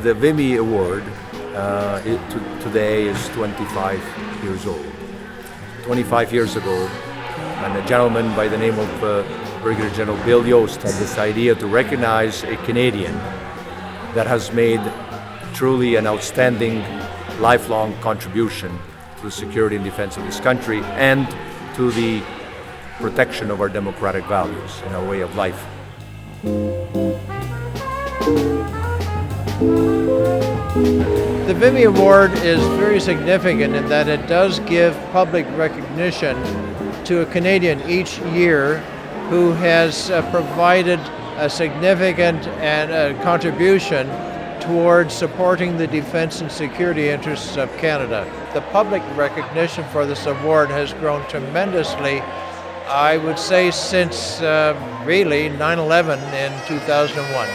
The Vimy Award today is 25 years old. 25 years ago, and a gentleman by the name of Brigadier General Bill Yost had this idea to recognize a Canadian that has made truly an outstanding lifelong contribution to the security and defense of this country and to the protection of our democratic values and our way of life. The Vimy Award is very significant in that it does give public recognition to a Canadian each year who has provided a significant contribution towards supporting the defense and security interests of Canada. The public recognition for this award has grown tremendously, I would say, since really 9/11 in 2001.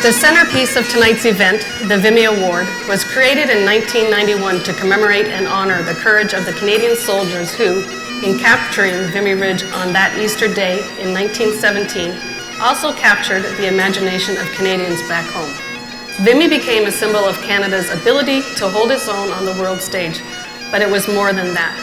The centerpiece of tonight's event, the Vimy Award, was created in 1991 to commemorate and honor the courage of the Canadian soldiers who, in capturing Vimy Ridge on that Easter day in 1917, also captured the imagination of Canadians back home. Vimy became a symbol of Canada's ability to hold its own on the world stage, but it was more than that.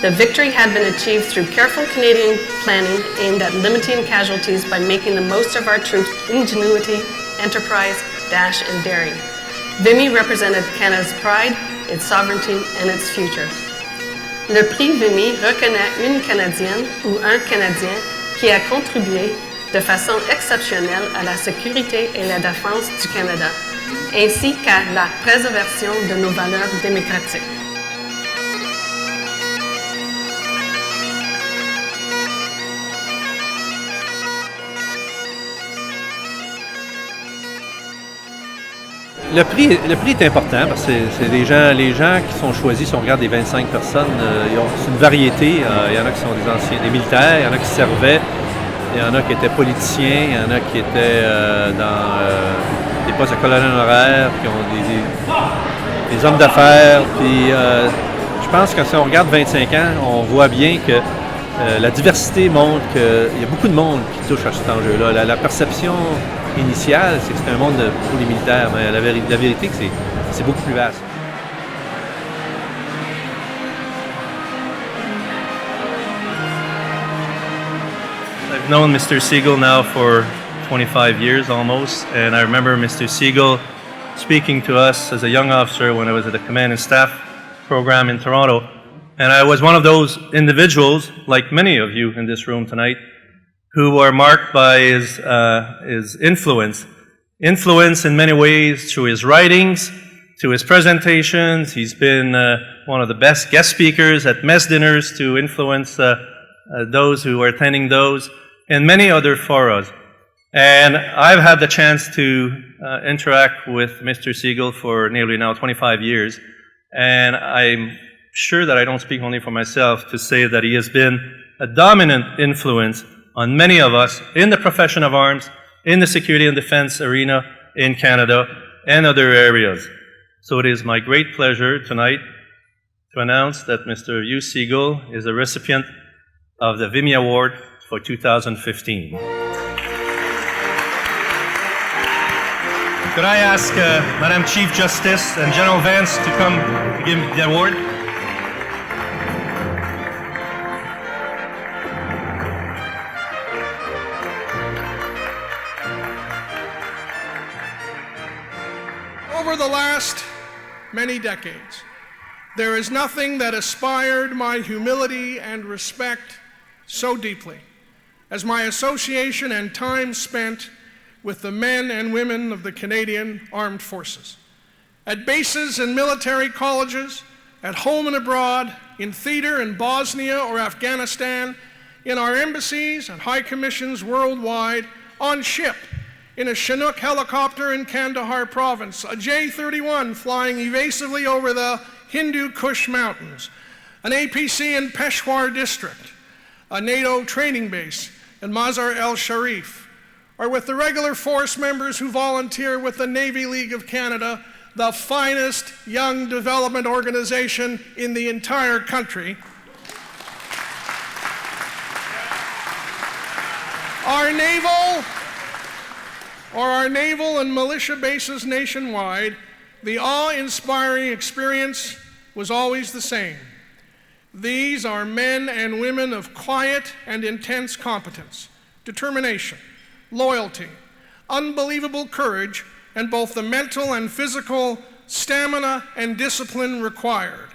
The victory had been achieved through careful Canadian planning aimed at limiting casualties by making the most of our troops' ingenuity, enterprise, dash, and daring. Vimy represented Canada's pride, its sovereignty, and its future. Le Prix Vimy reconnaît une Canadienne ou un Canadien qui a contribué de façon exceptionnelle à la sécurité et la défense du Canada, ainsi qu'à la préservation de nos valeurs démocratiques. Le prix est important parce que c'est les gens qui sont choisis. Si on regarde les 25 personnes, c'est une variété. Il y en a qui sont des militaires, il y en a qui servaient, il y en a qui étaient politiciens, il y en a qui étaient dans des postes de colonel honoraire, qui ont des hommes d'affaires. Puis je pense que si on regarde 25 ans, on voit bien que la diversité montre qu'il y a beaucoup de monde qui touche à cet enjeu-là. La perception initiale, c'est que c'est un monde pour les militaires, mais la vérité, c'est beaucoup plus vaste. I've known Mr. Siegel now for 25 years almost, and I remember Mr. Siegel speaking to us as a young officer when I was at the Command and Staff program in Toronto. And I was one of those individuals, like many of you in this room tonight, who are marked by his influence. Influence in many ways through his writings, to his presentations. He's been one of the best guest speakers at mess dinners to influence those who are attending those, and many other forums. And I've had the chance to interact with Mr. Siegel for nearly now 25 years, and I'm sure that I don't speak only for myself to say that he has been a dominant influence on many of us in the profession of arms, in the security and defense arena in Canada and other areas. So it is my great pleasure tonight to announce that Mr. Hugh Siegel is a recipient of the Vimy Award for 2015. Could I ask Madam Chief Justice and General Vance to come to give the award? Over the last many decades, there is nothing that inspired my humility and respect so deeply as my association and time spent with the men and women of the Canadian Armed Forces. At bases and military colleges, at home and abroad, in theater in Bosnia or Afghanistan, in our embassies and high commissions worldwide, on ship, in a Chinook helicopter in Kandahar province, a J-31 flying evasively over the Hindu Kush Mountains, an APC in Peshawar district, a NATO training base in Mazar el-Sharif, or with the regular force members who volunteer with the Navy League of Canada, the finest young development organization in the entire country. Our naval and militia bases nationwide, the awe-inspiring experience was always the same. These are men and women of quiet and intense competence, determination, loyalty, unbelievable courage, and both the mental and physical stamina and discipline required.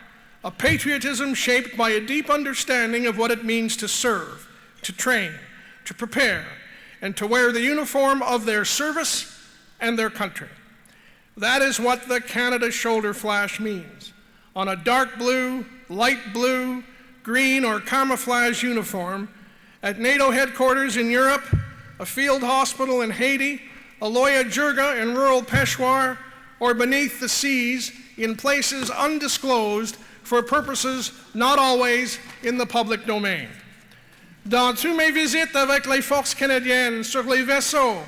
A patriotism shaped by a deep understanding of what it means to serve, to train, to prepare, and to wear the uniform of their service and their country. That is what the Canada shoulder flash means. On a dark blue, light blue, green, or camouflage uniform, at NATO headquarters in Europe, a field hospital in Haiti, a Loya Jirga in rural Peshawar, or beneath the seas in places undisclosed for purposes not always in the public domain. Dans toutes mes visites avec les forces canadiennes sur les vaisseaux,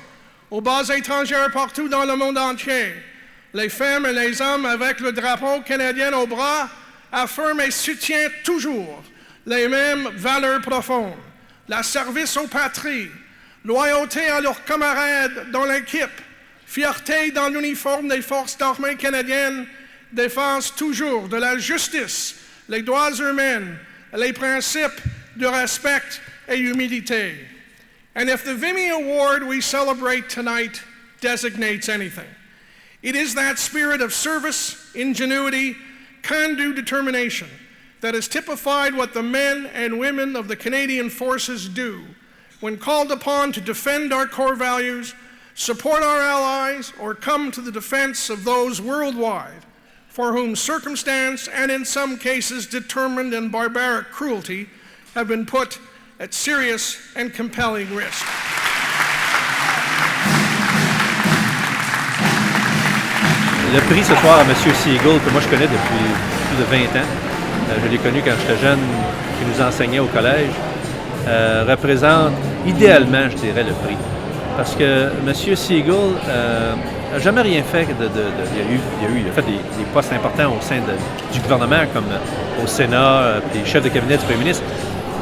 aux bases étrangères partout dans le monde entier, les femmes et les hommes avec le drapeau canadien au bras affirment et soutiennent toujours les mêmes valeurs profondes, la service aux patries, loyauté à leurs camarades dans l'équipe, fierté dans l'uniforme des forces armées canadiennes, défense toujours de la justice, les droits humains, les principes de respect et humilité. And if the Vimy Award we celebrate tonight designates anything, it is that spirit of service, ingenuity, can-do determination that has typified what the men and women of the Canadian Forces do when called upon to defend our core values, support our allies, or come to the defense of those worldwide for whom circumstance and in some cases determined and barbaric cruelty have been put at serious and compelling risk. Le prix ce soir à M. Siegel, que moi je connais depuis plus de 20 ans, je l'ai connu quand j'étais jeune, qui nous enseignait au collège, représente idéalement, je dirais, le prix. Parce que M. Siegel n'a jamais rien fait il a fait des postes importants au sein du gouvernement, comme au Sénat, des chefs de cabinet du Premier ministre.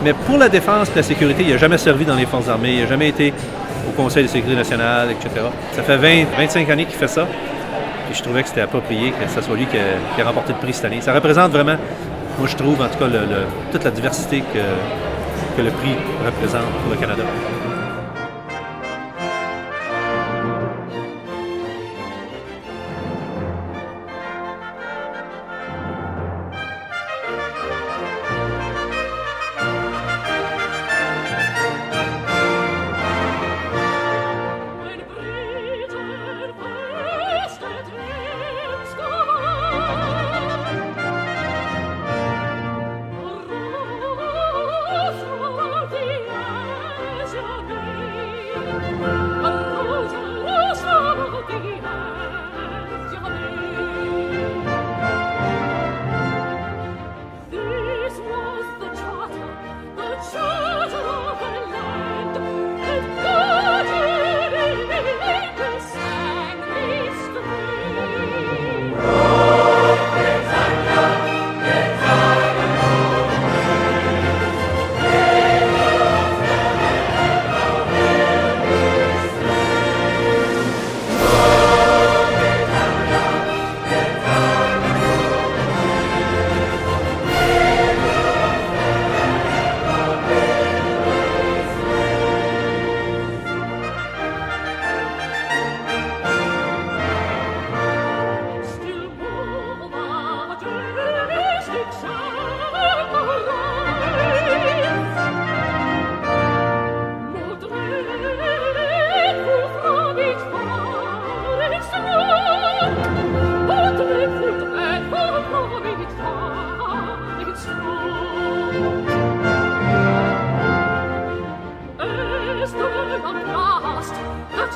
Mais pour la défense et la sécurité, il n'a jamais servi dans les forces armées, il n'a jamais été au Conseil de sécurité nationale, etc. Ça fait 25 années qu'il fait ça. Et je trouvais que c'était approprié que ce soit lui qui a remporté le prix cette année. Ça représente vraiment, moi je trouve en tout cas, toute la diversité que le prix représente pour le Canada. Your contexte.